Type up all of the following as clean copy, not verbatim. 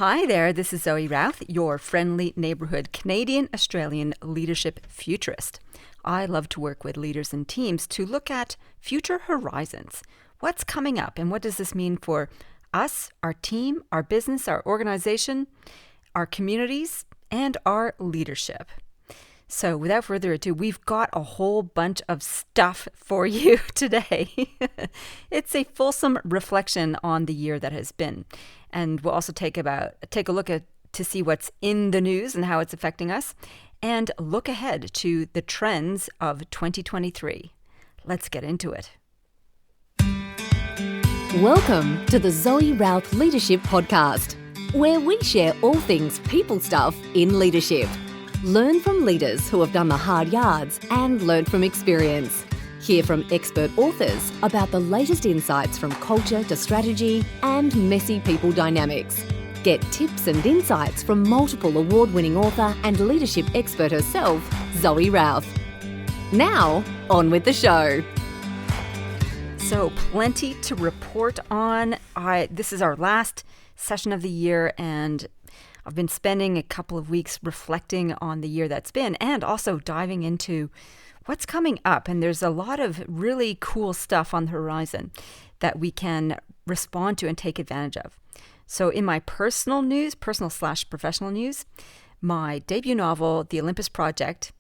Hi there, this is Zoe Routh, your friendly neighborhood Canadian-Australian leadership futurist. I love to work with leaders and teams to look at future horizons. What's coming up and what does this mean for us, our team, our business, our organization, our communities, and our leadership? So without further ado, we've got a whole bunch of stuff for you today. It's a fulsome reflection on the year that has been. And we'll also take a look at to see what's in the news and how it's affecting us, and look ahead to the trends of 2023. Let's get into it. Welcome to the Zoe Routh Leadership Podcast, where we share all things people stuff in leadership. Learn from leaders who have done the hard yards and learn from experience. Hear from expert authors about the latest insights from culture to strategy and messy people dynamics. Get tips and insights from multiple award-winning author and leadership expert herself, Zoe Routh. Now, on with the show. So plenty to report on. This is our last session of the year, and I've been spending a couple of weeks reflecting on the year that's been and also diving into what's coming up. And there's a lot of really cool stuff on the horizon that we can respond to and take advantage of. So in my personal/professional news, my debut novel, The Olympus Project,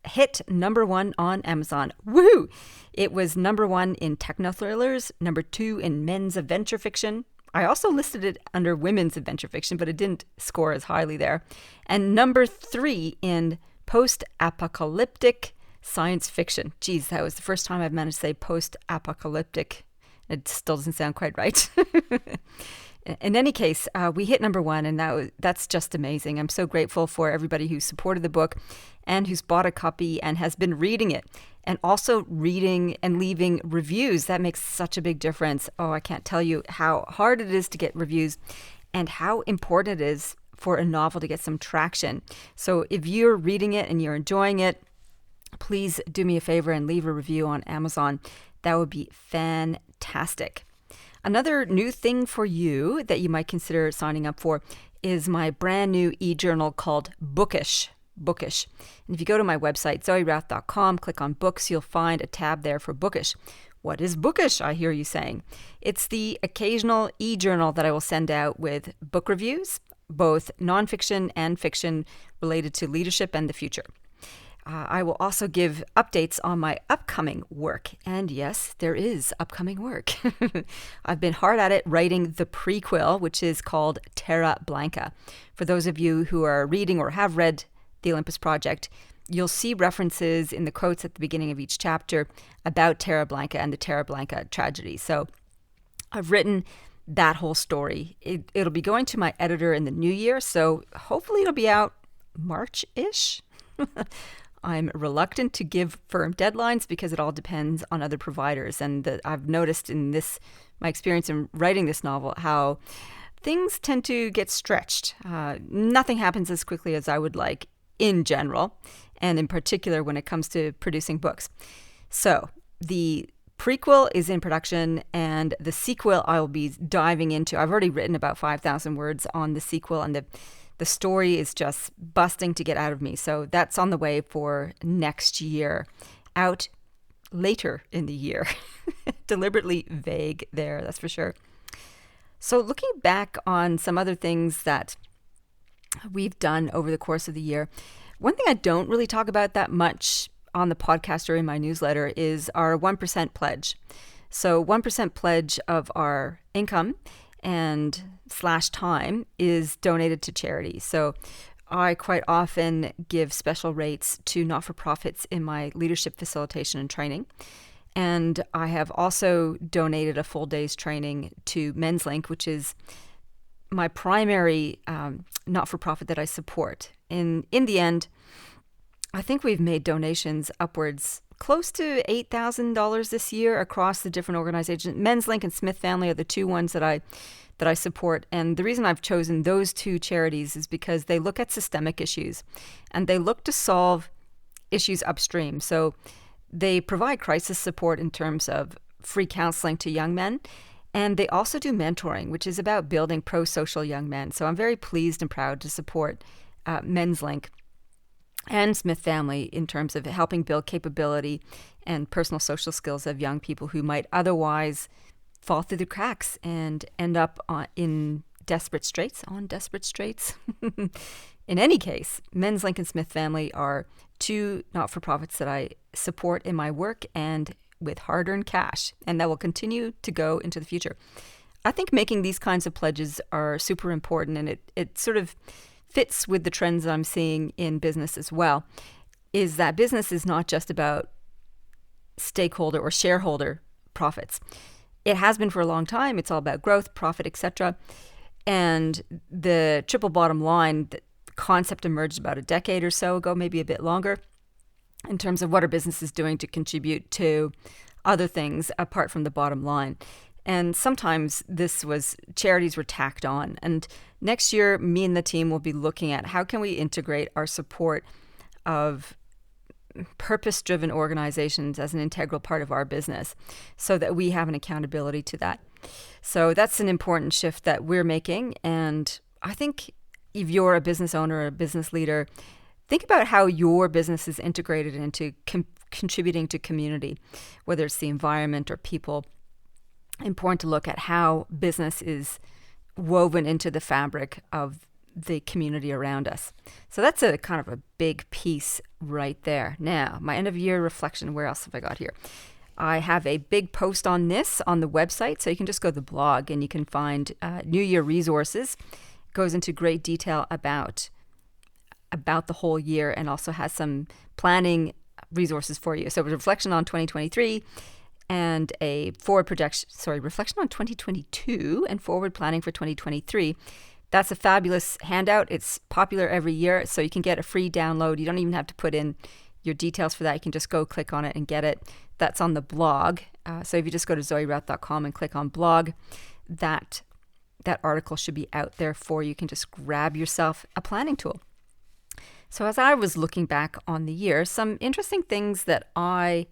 hit #1 on Amazon. Woohoo! It was #1 in techno thrillers, #2 in men's adventure fiction. I also listed it under women's adventure fiction, but it didn't score as highly there. And #3 in post-apocalyptic science fiction. Geez, that was the first time I've managed to say post-apocalyptic. It still doesn't sound quite right. In any case, we hit #1, and that's just amazing. I'm so grateful for everybody who supported the book and who's bought a copy and has been reading it, and also reading and leaving reviews. That makes such a big difference. Oh, I can't tell you how hard it is to get reviews and how important it is for a novel to get some traction. So if you're reading it and you're enjoying it, please do me a favor and leave a review on Amazon. That would be fantastic. Another new thing for you that you might consider signing up for is my brand new e-journal called Bookish. And if you go to my website, zoerouth.com, click on books, you'll find a tab there for Bookish. What is Bookish, I hear you saying? It's the occasional e-journal that I will send out with book reviews, both nonfiction and fiction related to leadership and the future. I will also give updates on my upcoming work. And yes, there is upcoming work. I've been hard at it writing the prequel, which is called Terra Blanca. For those of you who are reading or have read The Olympus Project, you'll see references in the quotes at the beginning of each chapter about Terra Blanca and the Terra Blanca tragedy. So I've written that whole story. It'll be going to my editor in the new year, so hopefully it'll be out March-ish. I'm reluctant to give firm deadlines because it all depends on other providers. And I've noticed in my experience in writing this novel, how things tend to get stretched. Nothing happens as quickly as I would like in general, and in particular when it comes to producing books. So the prequel is in production, and the sequel I will be diving into. I've already written about 5,000 words on the sequel, and the story is just busting to get out of me. So that's on the way for next year, out later in the year. Deliberately vague there, that's for sure. So looking back on some other things that we've done over the course of the year, one thing I don't really talk about that much on the podcast or in my newsletter is our 1% pledge. So 1% pledge of our income and /time is donated to charity. So I quite often give special rates to not-for-profits in my leadership facilitation and training. And I have also donated a full day's training to Men's Link, which is my primary not-for-profit that I support. In the end, I think we've made donations upwards close to $8,000 this year across the different organizations. Men's Link and Smith Family are the two ones that I support. And the reason I've chosen those two charities is because they look at systemic issues and they look to solve issues upstream. So they provide crisis support in terms of free counseling to young men And they also do mentoring, which is about building pro-social young men. So I'm very pleased and proud to support Men's Link and Smith Family in terms of helping build capability and personal social skills of young people who might otherwise fall through the cracks and end up in desperate straits. In any case, Men's Link and Smith Family are two not-for-profits that I support in my work and with hard-earned cash, and that will continue to go into the future. I think making these kinds of pledges are super important, and it sort of fits with the trends I'm seeing in business as well, is that business is not just about stakeholder or shareholder profits. It has been for a long time. It's all about growth, profit, etc. And the triple bottom line, the concept emerged about a decade or so ago, maybe a bit longer, in terms of what are businesses doing to contribute to other things apart from the bottom line. And sometimes charities were tacked on. And next year, me and the team will be looking at how can we integrate our support of purpose-driven organizations as an integral part of our business so that we have an accountability to that. So that's an important shift that we're making. And I think if you're a business owner or a business leader, think about how your business is integrated into contributing to community, whether it's the environment or people. Important to look at how business is woven into the fabric of the community around us. So that's a kind of a big piece right there. Now, my end of year reflection, where else have I got here? I have a big post on this on the website, so you can just go to the blog and you can find New Year resources. It goes into great detail about the whole year and also has some planning resources for you. So a reflection on 2023 and a reflection on 2022 and forward planning for 2023. That's a fabulous handout. It's popular every year, so you can get a free download. You don't even have to put in your details for that. You can just go click on it and get it. That's on the blog. So if you just go to zoerouth.com and click on blog, that article should be out there for you. You can just grab yourself a planning tool. So as I was looking back on the year, some interesting things that I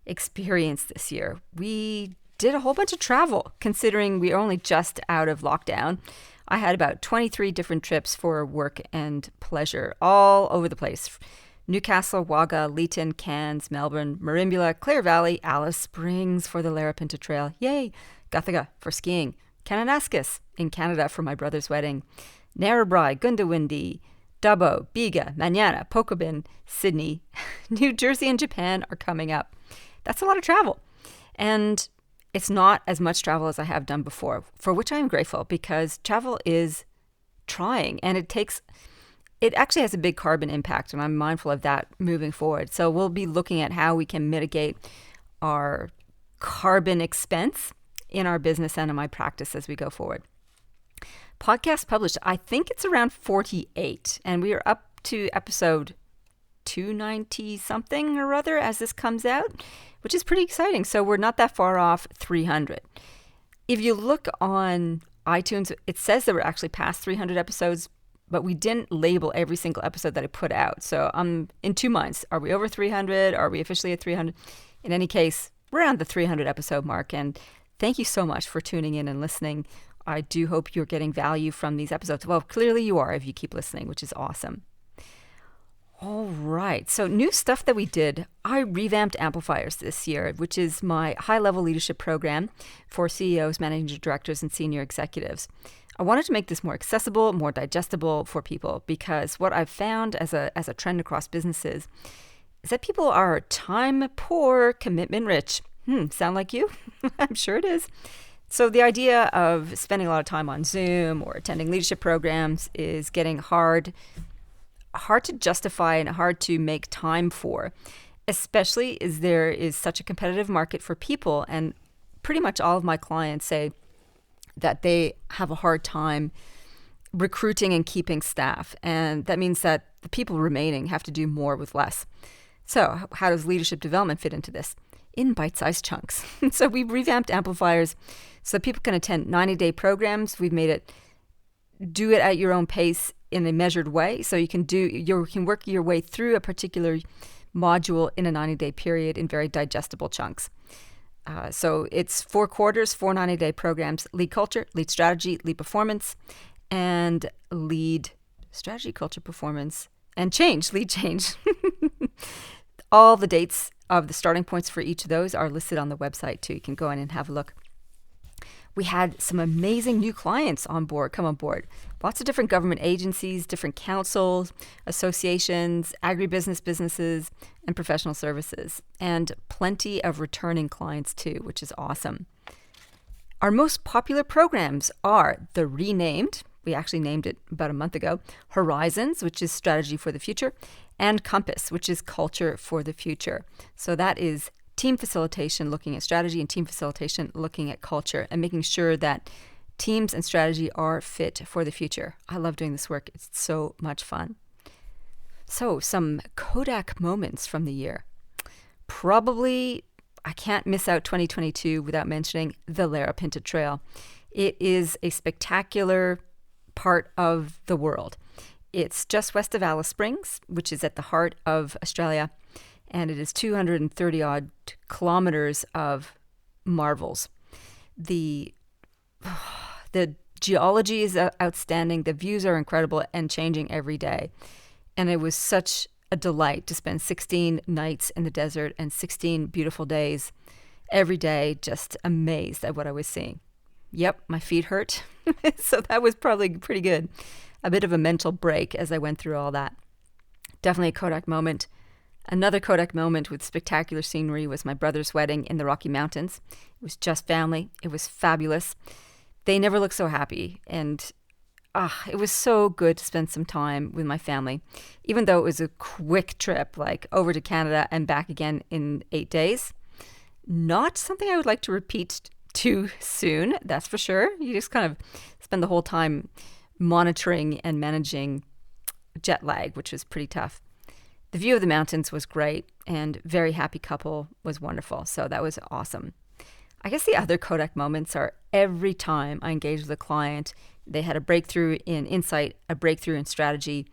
experienced this year. We did a whole bunch of travel, considering we are only just out of lockdown. I had about 23 different trips for work and pleasure all over the place. Newcastle, Wagga, Leeton, Cairns, Melbourne, Merimbula, Clare Valley, Alice Springs for the Larapinta Trail. Yay! Guthaga for skiing. Kananaskis in Canada for my brother's wedding. Narrabri, Gundawindi, Dubbo, Bega, Manana, Pokobin, Sydney, New Jersey and Japan are coming up. That's a lot of travel. And it's not as much travel as I have done before, for which I am grateful because travel is trying and it actually has a big carbon impact, and I'm mindful of that moving forward. So we'll be looking at how we can mitigate our carbon expense in our business and in my practice as we go forward. Podcast published, I think it's around 48, and we are up to episode 290 something or other as this comes out, which is pretty exciting. So we're not that far off 300. If you look on iTunes, it says that we're actually past 300 episodes, but we didn't label every single episode that I put out. So I'm in two minds. Are we over 300? Are we officially at 300? In any case, we're around the 300 episode mark. And thank you so much for tuning in and listening. I do hope you're getting value from these episodes. Well, clearly you are if you keep listening, which is awesome. All right. So new stuff that we did. I revamped Amplifiers this year, which is my high-level leadership program for CEOs, managing directors, and senior executives. I wanted to make this more accessible, more digestible for people because what I've found as a trend across businesses is that people are time poor, commitment rich. Sound like you? I'm sure it is. So the idea of spending a lot of time on Zoom or attending leadership programs is getting hard to justify and hard to make time for, especially as there is such a competitive market for people. And pretty much all of my clients say that they have a hard time recruiting and keeping staff. And that means that the people remaining have to do more with less. So how does leadership development fit into this? In bite-sized chunks. So we've revamped Amplifiers so people can attend 90-day programs. We've made it do it at your own pace in a measured way. So you can work your way through a particular module in a 90-day period in very digestible chunks. So it's 4 quarters, 4 90-day programs: lead culture, lead strategy, lead performance, and lead strategy, culture, performance, and change, lead change. All the dates of the starting points for each of those are listed on the website too. You can go in and have a look. We had some amazing new clients come on board. Lots of different government agencies, different councils, associations, agribusiness businesses, and professional services. And plenty of returning clients too, which is awesome. Our most popular programs are the renamed, we actually named it about a month ago, Horizons, which is strategy for the future, and Compass, which is culture for the future. So that is team facilitation looking at strategy and team facilitation looking at culture and making sure that teams and strategy are fit for the future. I love doing this work. It's so much fun. So some Kodak moments from the year. Probably I can't miss out 2022 without mentioning the Larapinta Trail. It is a spectacular part of the world. It's just west of Alice Springs, which is at the heart of Australia, and it is 230 odd kilometers of marvels. The geology is outstanding. The views are incredible and changing every day. And it was such a delight to spend 16 nights in the desert and 16 beautiful days every day, just amazed at what I was seeing. Yep, my feet hurt. So that was probably pretty good. A bit of a mental break as I went through all that. Definitely a Kodak moment. Another Kodak moment with spectacular scenery was my brother's wedding in the Rocky Mountains. It was just family. It was fabulous. They never looked so happy. And it was so good to spend some time with my family, even though it was a quick trip, like over to Canada and back again in 8 days. Not something I would like to repeat too soon, that's for sure. You just kind of spend the whole time monitoring and managing jet lag, which was pretty tough. The view of the mountains was great, and very happy couple was wonderful. So that was awesome. I guess the other Kodak moments are every time I engaged with a client, they had a breakthrough in insight, a breakthrough in strategy,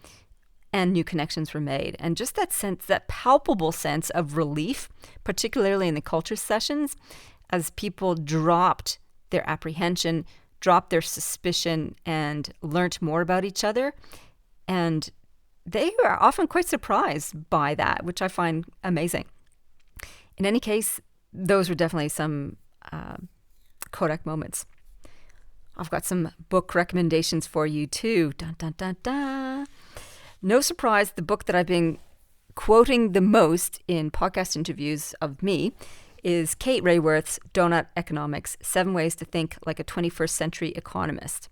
and new connections were made. And just that sense, that palpable sense of relief, particularly in the culture sessions, as people dropped their apprehension, dropped their suspicion, and learnt more about each other. And they are often quite surprised by that, which I find amazing. In any case, those were definitely some Kodak moments. I've got some book recommendations for you too. Dun, dun, dun, dun. No surprise, the book that I've been quoting the most in podcast interviews of me is Kate Raworth's Donut Economics, 7 Ways to Think Like a 21st Century Economist.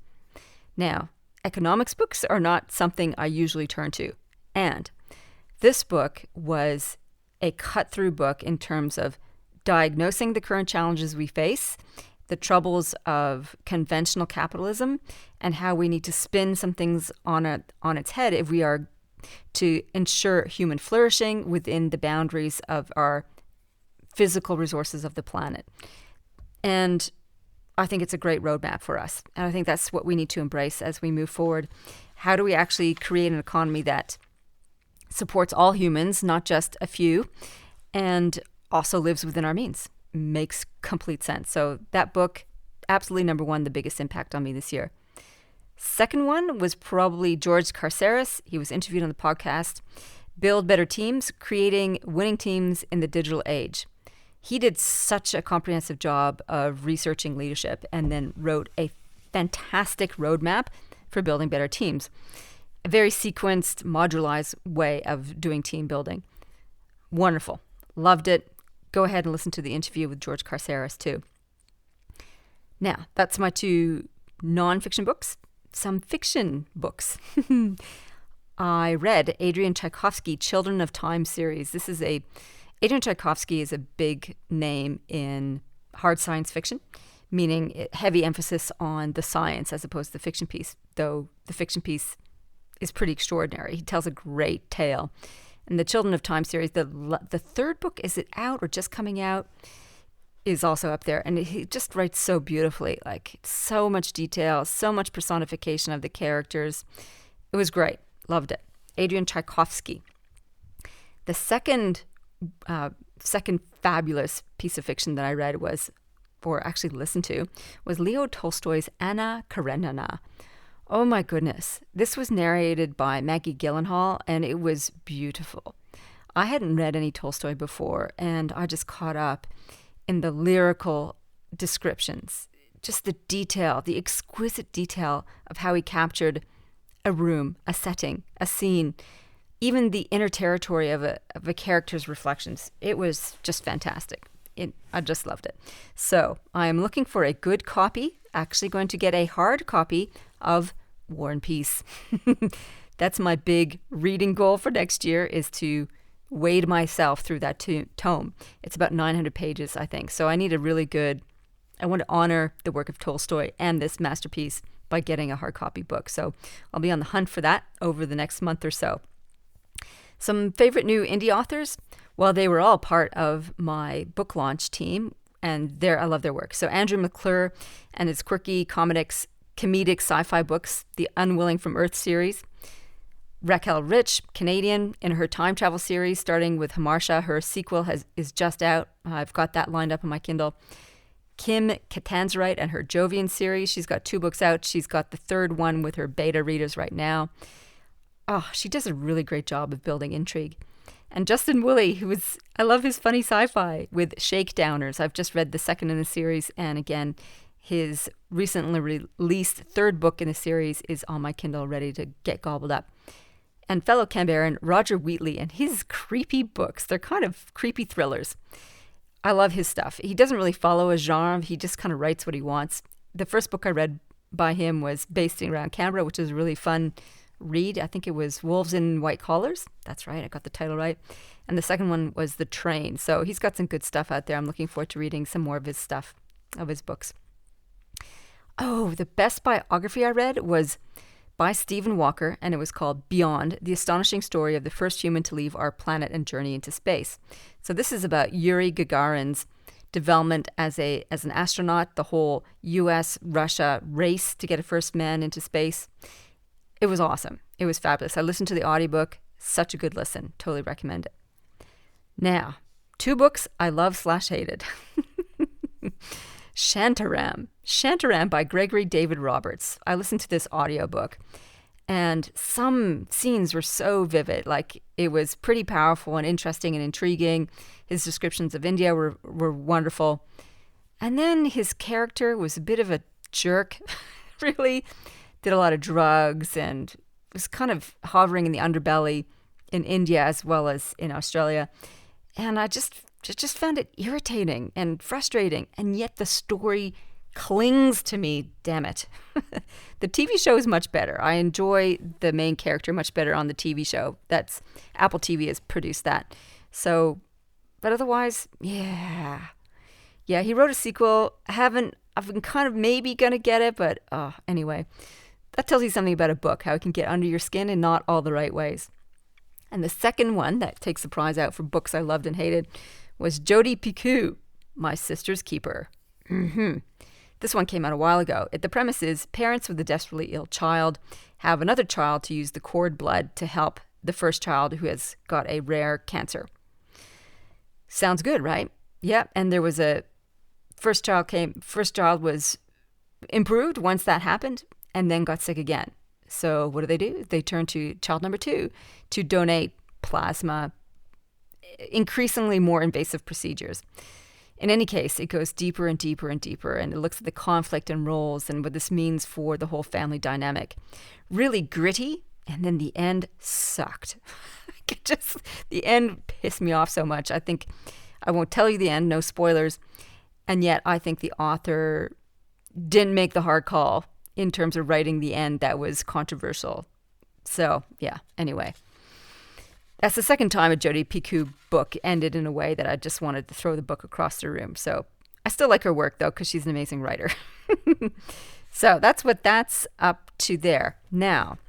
Now, economics books are not something I usually turn to. And this book was a cut-through book in terms of diagnosing the current challenges we face, the troubles of conventional capitalism, and how we need to spin some things on its head if we are to ensure human flourishing within the boundaries of our physical resources of the planet. And I think it's a great roadmap for us. And I think that's what we need to embrace as we move forward. How do we actually create an economy that supports all humans, not just a few, and also lives within our means? Makes complete sense. So that book, absolutely number one, the biggest impact on me this year. Second one was probably George Carceres. He was interviewed on the podcast, Build Better Teams, Creating Winning Teams in the Digital Age. He did such a comprehensive job of researching leadership and then wrote a fantastic roadmap for building better teams. A very sequenced, modularized way of doing team building. Wonderful. Loved it. Go ahead and listen to the interview with George Carceres too. Now, that's my 2 nonfiction books. Some fiction books. I read Adrian Tchaikovsky, Children of Time series. Adrian Tchaikovsky is a big name in hard science fiction, meaning heavy emphasis on the science as opposed to the fiction piece, though the fiction piece is pretty extraordinary. He tells a great tale. And the Children of Time series, the 3rd book, is it out or just coming out, is also up there. And he just writes so beautifully, like so much detail, so much personification of the characters. It was great. Loved it. Adrian Tchaikovsky. The second second fabulous piece of fiction that I read was, or actually listened to, was Leo Tolstoy's Anna Karenina. Oh my goodness. This was narrated by Maggie Gyllenhaal, and it was beautiful. I hadn't read any Tolstoy before, and I just caught up in the lyrical descriptions, just the detail, the exquisite detail of how he captured a room, a setting, a scene, even the inner territory of a character's reflections. It was just fantastic. I just loved it. So I am looking for a good copy, actually going to get a hard copy of War and Peace. That's my big reading goal for next year, is to wade myself through that tome. It's about 900 pages, I think. So I need I want to honor the work of Tolstoy and this masterpiece by getting a hard copy book. So I'll be on the hunt for that over the next month or so. Some favorite new indie authors? Well, they were all part of my book launch team, and I love their work. So Andrew McClure and his quirky comedic sci-fi books, the Unwilling from Earth series. Raquel Rich, Canadian, in her time travel series, starting with Hamartia. Her sequel is just out. I've got that lined up on my Kindle. Kim Catanzarite and her Jovian series. She's got 2 books out. She's got the 3rd one with her beta readers right now. Oh, she does a really great job of building intrigue. And Justin Woolley, I love his funny sci-fi with Shakedowners. I've just read the 2nd in the series, and again, his recently released 3rd book in the series is on my Kindle, ready to get gobbled up. And fellow Canberran Roger Wheatley and his creepy books. They're kind of creepy thrillers. I love his stuff. He doesn't really follow a genre. He just kind of writes what he wants. The first book I read by him was Based Around Canberra, which is a really fun read. I think it was Wolves in White Collars. That's right. I got the title right. And the second one was The Train. So he's got some good stuff out there. I'm looking forward to reading some more of his stuff, of his books. Oh, the best biography I read was by Stephen Walker, and it was called Beyond, the astonishing story of the first human to leave our planet and journey into space. So this is about Yuri Gagarin's development as an astronaut, the whole US-Russia race to get a first man into space. It was awesome. It was fabulous. I listened to the audiobook. Such a good listen. Totally recommend it. Now, 2 books I love/hated. Shantaram by Gregory David Roberts. I listened to this audiobook, and some scenes were so vivid. Like, it was pretty powerful and interesting and intriguing. His descriptions of India were wonderful. And then his character was a bit of a jerk, really. Did a lot of drugs and was kind of hovering in the underbelly in India as well as in Australia. And I just found it irritating and frustrating. And yet the story clings to me, damn it. The TV show is much better. I enjoy the main character much better on the TV show. That's Apple TV has produced that. So, but otherwise, yeah, he wrote a sequel. I've been kind of maybe going to get it, but anyway, that tells you something about a book, how it can get under your skin in not all the right ways. And the second one that takes the prize out for books I loved and hated was Jodi Picoult, My Sister's Keeper. This one came out a while ago. The premise is parents with a desperately ill child have another child to use the cord blood to help the first child who has got a rare cancer. Sounds good, right? Yeah, and there was first child was improved once that happened and then got sick again. So what do? They turn to child number 2 to donate plasma, increasingly more invasive procedures. In any case, it goes deeper and deeper and deeper, and it looks at the conflict and roles and what this means for the whole family dynamic. Really gritty, and then the end sucked. The end pissed me off so much. I think I won't tell you the end, no spoilers, and yet I think the author didn't make the hard call in terms of writing the end that was controversial. So, yeah, anyway. That's the second time a Jodi Picoult book ended in a way that I just wanted to throw the book across the room. So I still like her work, though, because she's an amazing writer. So that's what that's up to there. Now,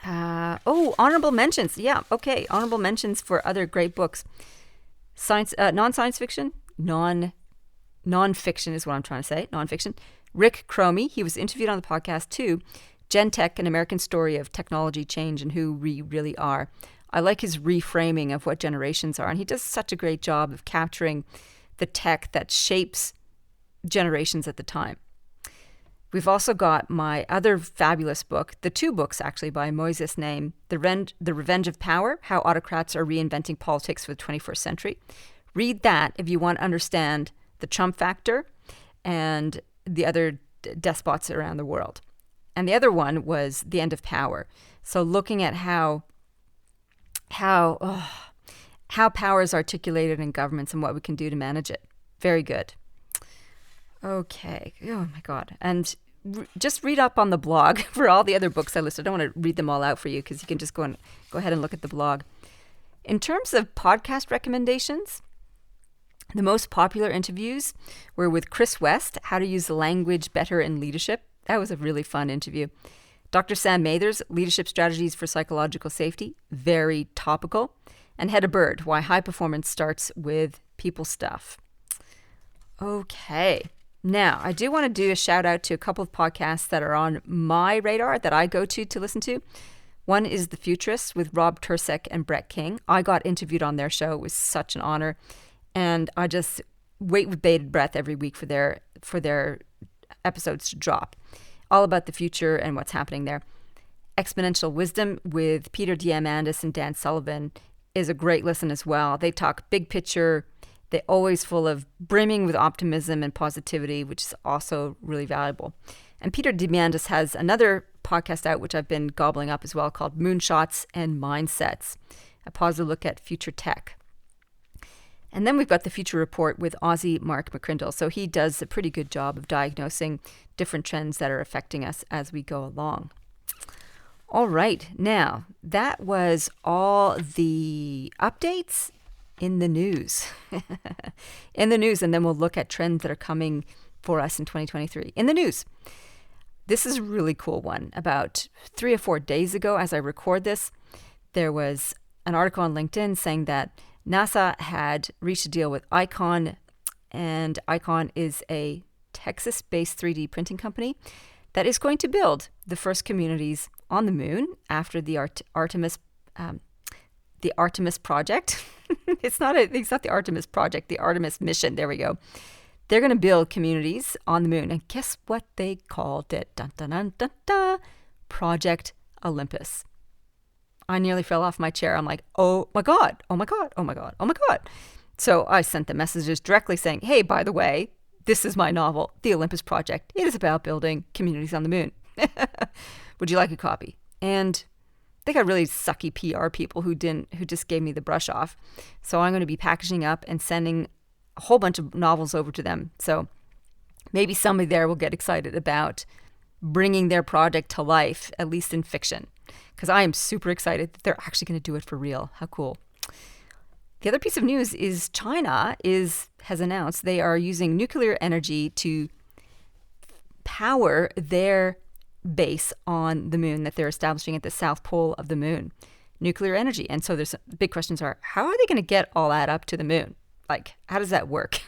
honorable mentions. Yeah, okay, honorable mentions for other great books. Non-science fiction, non-fiction is what I'm trying to say, non-fiction. Rick Cromie, he was interviewed on the podcast too. Gen Tech, An American Story of Technology Change and Who We Really Are. I like his reframing of what generations are. And he does such a great job of capturing the tech that shapes generations at the time. We've also got my other fabulous book, the 2 books actually by Moises Naim, The Revenge of Power, How Autocrats Are Reinventing Politics for the 21st Century. Read that if you want to understand the Trump factor and the other despots around the world. And the other one was The End of Power. So looking at how power is articulated in governments and what we can do to manage it. Very good. Okay. Oh my God. And just read up on the blog for all the other books I listed. I don't want to read them all out for you because you can just go ahead and look at the blog. In terms of podcast recommendations, the most popular interviews were with Chris West, How to Use the Language Better in Leadership. That was a really fun interview. Dr. Sam Mathers, Leadership Strategies for Psychological Safety, very topical. And Hedda Bird, Why High Performance Starts with People Stuff. Okay. Now, I do want to do a shout out to a couple of podcasts that are on my radar that I go to listen to. One is The Futurists with Rob Tursek and Brett King. I got interviewed on their show. It was such an honor. And I just wait with bated breath every week for their episodes to drop. All about the future and what's happening there. Exponential Wisdom with Peter Diamandis and Dan Sullivan is a great listen as well. They talk big picture. They're always full of brimming with optimism and positivity, which is also really valuable. And Peter Diamandis has another podcast out, which I've been gobbling up as well, called Moonshots and Mindsets, a positive look at future tech. And then we've got the Future Report with Aussie Mark McCrindle. So he does a pretty good job of diagnosing different trends that are affecting us as we go along. All right. Now, that was all the updates in the news. In the news, and then we'll look at trends that are coming for us in 2023. In the news, this is a really cool one. About 3 or 4 days ago, as I record this, there was an article on LinkedIn saying that NASA had reached a deal with Icon, and Icon is a Texas-based 3D printing company that is going to build the first communities on the moon after the Artemis project. It's not the Artemis project, the Artemis mission. There we go. They're going to build communities on the moon, and guess what they called it? Dun, dun, dun, dun, dun. Project Olympus. I nearly fell off my chair. I'm like, oh my God, oh my God, oh my God, oh my God. So I sent the messages directly saying, hey, by the way, this is my novel, The Olympus Project. It is about building communities on the moon. Would you like a copy? And they got really sucky PR people who just gave me the brush off. So I'm going to be packaging up and sending a whole bunch of novels over to them. So maybe somebody there will get excited about bringing their project to life, at least in fiction. Because I am super excited that they're actually going to do it for real. How cool. The other piece of news is China has announced they are using nuclear energy to power their base on the moon that they're establishing at the south pole of the moon. Nuclear energy. And so there's big questions are, how are they going to get all that up to the moon? Like, how does that work?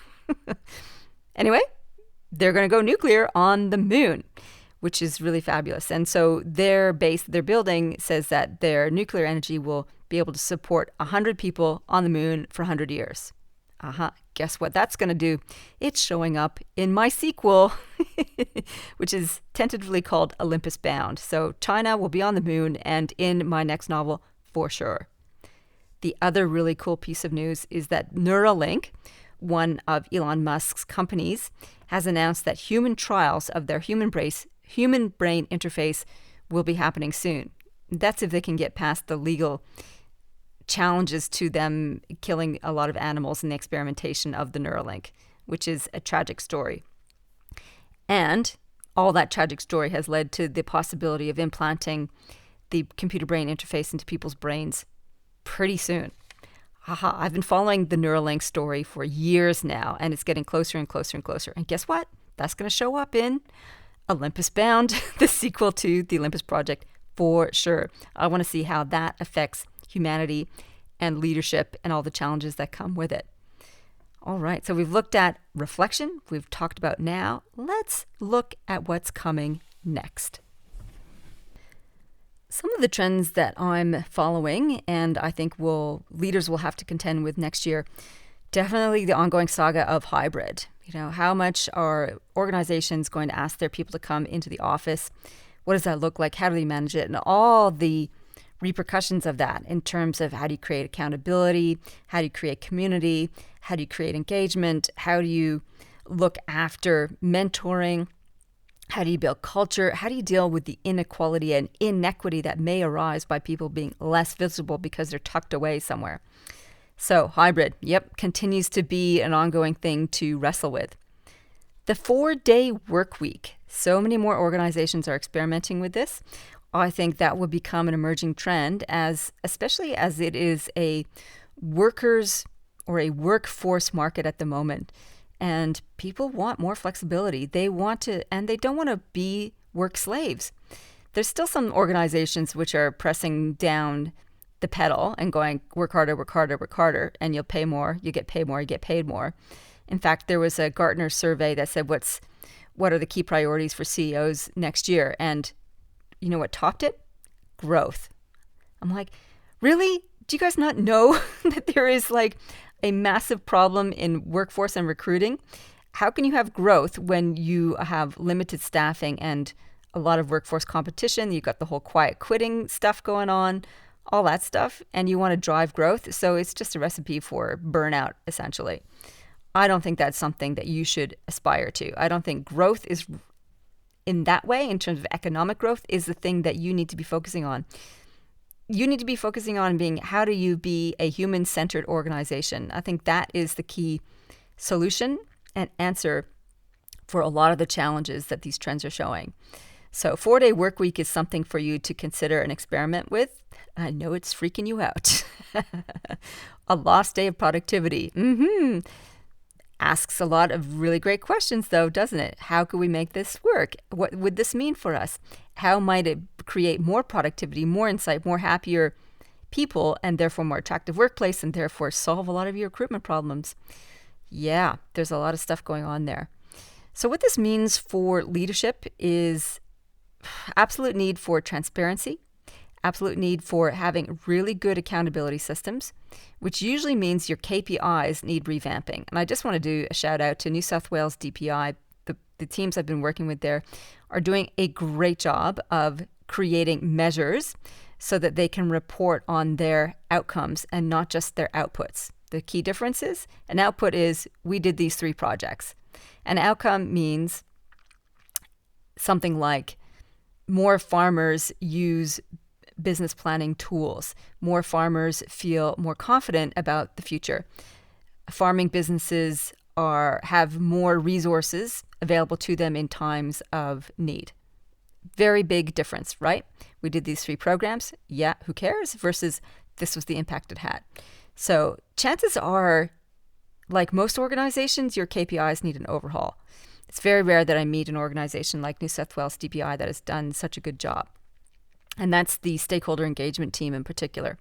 Anyway, they're going to go nuclear on the moon, which is really fabulous. And so their base they're building says that their nuclear energy will be able to support 100 people on the moon for 100 years. Guess what that's going to do? It's showing up in my sequel, which is tentatively called Olympus Bound. So China will be on the moon and in my next novel for sure. The other really cool piece of news is that Neuralink, one of Elon Musk's companies, has announced that human trials of their human brain interface will be happening soon. That's if they can get past the legal challenges to them killing a lot of animals in the experimentation of the Neuralink, which is a tragic story. And all that tragic story has led to the possibility of implanting the computer-brain interface into people's brains pretty soon. I've been following the Neuralink story for years now, and it's getting closer and closer and closer. And guess what? That's going to show up in Olympus Bound, the sequel to the Olympus Project, for sure. I want to see how that affects humanity and leadership and all the challenges that come with it. All right, so we've looked at reflection. We've talked about now. Let's look at what's coming next. Some of the trends that I'm following and I think leaders will have to contend with next year, definitely the ongoing saga of hybrid. How much are organizations going to ask their people to come into the office? What does that look like? How do they manage it? And all the repercussions of that in terms of how do you create accountability? How do you create community? How do you create engagement? How do you look after mentoring? How do you build culture? How do you deal with the inequality and inequity that may arise by people being less visible because they're tucked away somewhere? So hybrid, continues to be an ongoing thing to wrestle with. The 4-day work week. So many more organizations are experimenting with this. I think that will become an emerging trend, especially as it is a workers or a workforce market at the moment. And people want more flexibility. They want to, and they don't want to be work slaves. There's still some organizations which are pressing down the pedal and going, work harder, work harder, work harder, and you'll pay more, you get paid more, you get paid more. In fact, there was a Gartner survey that said, what are the key priorities for CEOs next year? And you know what topped it? Growth. I'm like, really? Do you guys not know that there is a massive problem in workforce and recruiting? How can you have growth when you have limited staffing and a lot of workforce competition? You've got the whole quiet quitting stuff going on, all that stuff, and you want to drive growth. So it's just a recipe for burnout, essentially. I don't think that's something that you should aspire to. I don't think growth is in that way, in terms of economic growth, is the thing that you need to be focusing on. You need to be focusing on being, how do you be a human-centered organization? I think that is the key solution and answer for a lot of the challenges that these trends are showing. So 4-day work week is something for you to consider and experiment with. I know it's freaking you out. A lost day of productivity. Asks a lot of really great questions, though, doesn't it? How could we make this work? What would this mean for us? How might it create more productivity, more insight, more happier people, and therefore more attractive workplace, and therefore solve a lot of your recruitment problems? Yeah, there's a lot of stuff going on there. So what this means for leadership is absolute need for transparency, absolute need for having really good accountability systems, which usually means your KPIs need revamping. And I just want to do a shout out to New South Wales DPI. The teams I've been working with there are doing a great job of creating measures so that they can report on their outcomes and not just their outputs. The key difference is an output is we did these 3 projects. An outcome means something like more farmers use business planning tools. More farmers feel more confident about the future. Farming businesses have more resources available to them in times of need. Very big difference, right? We did these 3 programs. Yeah, who cares? Versus this was the impact it had. So chances are, like most organizations, your KPIs need an overhaul. It's very rare that I meet an organization like New South Wales DPI that has done such a good job. And that's the stakeholder engagement team in particular.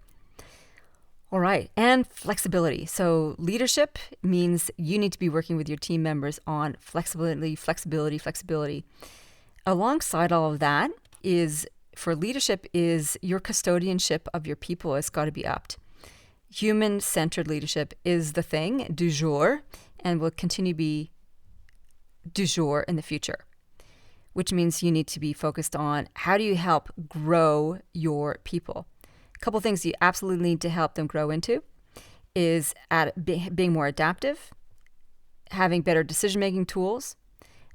All right, and flexibility. So leadership means you need to be working with your team members on flexibility. Alongside all of that for leadership is your custodianship of your people has got to be upped. Human-centered leadership is the thing du jour and will continue to be du jour in the future, which means you need to be focused on how do you help grow your people. A couple things you absolutely need to help them grow into is being more adaptive, having better decision-making tools,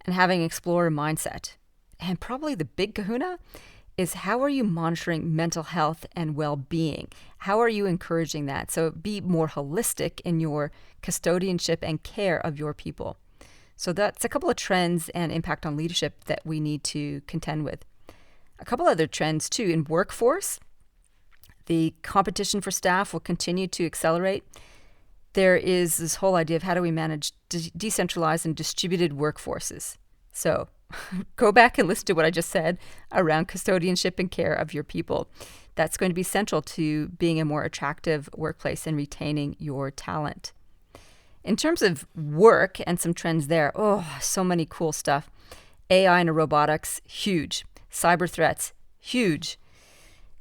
and having an explorer mindset. And probably the big kahuna is how are you monitoring mental health and well-being? How are you encouraging that? So be more holistic in your custodianship and care of your people. So that's a couple of trends and impact on leadership that we need to contend with. A couple other trends too in workforce. The competition for staff will continue to accelerate. There is this whole idea of how do we manage decentralized and distributed workforces. So go back and listen to what I just said around custodianship and care of your people. That's going to be central to being a more attractive workplace and retaining your talent. In terms of work and some trends there, so many cool stuff. AI and robotics, huge. Cyber threats, huge.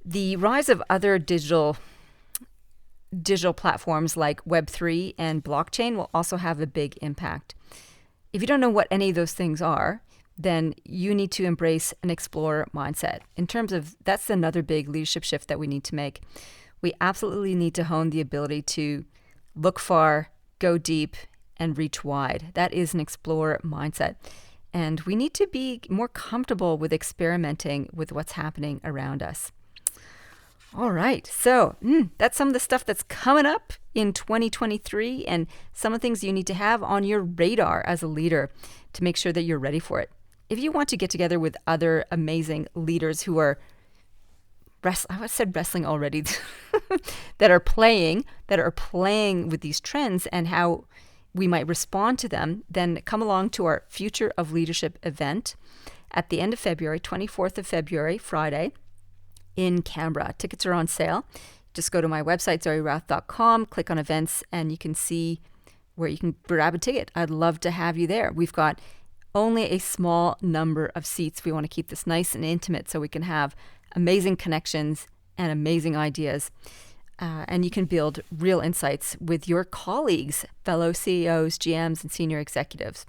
The rise of other digital platforms like Web3 and blockchain will also have a big impact. If you don't know what any of those things are, then you need to embrace an explorer mindset. In terms of, that's another big leadership shift that we need to make. We absolutely need to hone the ability to look far, go deep, and reach wide. That is an explorer mindset. And we need to be more comfortable with experimenting with what's happening around us. All right, so that's some of the stuff that's coming up in 2023 and some of the things you need to have on your radar as a leader to make sure that you're ready for it. If you want to get together with other amazing leaders who are I said wrestling already, that are playing with these trends and how we might respond to them, then come along to our Future of Leadership event at the end of February, 24th of February, Friday, in Canberra. Tickets are on sale. Just go to my website, zoerouth.com, click on events, and you can see where you can grab a ticket. I'd love to have you there. We've got only a small number of seats. We want to keep this nice and intimate so we can have amazing connections and amazing ideas. And you can build real insights with your colleagues, fellow CEOs, GMs, and senior executives.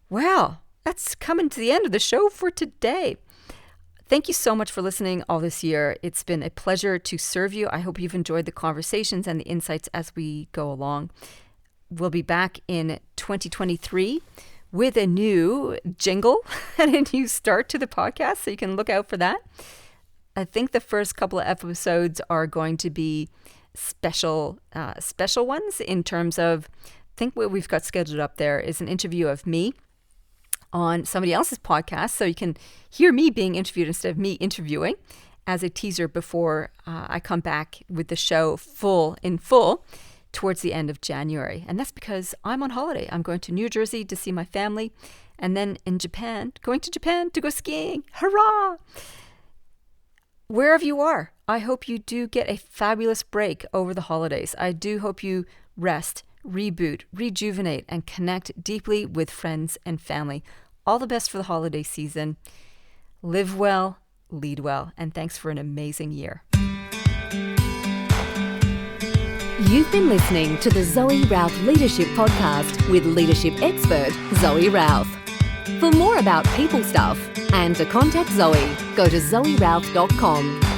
Well, that's coming to the end of the show for today. Thank you so much for listening all this year. It's been a pleasure to serve you. I hope you've enjoyed the conversations and the insights as we go along. We'll be back in 2023 with a new jingle and a new start to the podcast, so you can look out for that. I think the first couple of episodes are going to be special ones in terms of, I think what we've got scheduled up there is an interview of me on somebody else's podcast, so you can hear me being interviewed instead of me interviewing as a teaser before I come back with the show in full towards the end of January. And that's because I'm on holiday. I'm going to New Jersey to see my family, and then going to Japan to go skiing. Hurrah! Wherever you are, I hope you do get a fabulous break over the holidays. I do hope you rest, reboot, rejuvenate, and connect deeply with friends and family. All the best for the holiday season. Live well, lead well, and thanks for an amazing year. You've been listening to the Zoe Routh Leadership Podcast with leadership expert Zoe Routh. For more about people stuff and to contact Zoe, go to zoerouth.com.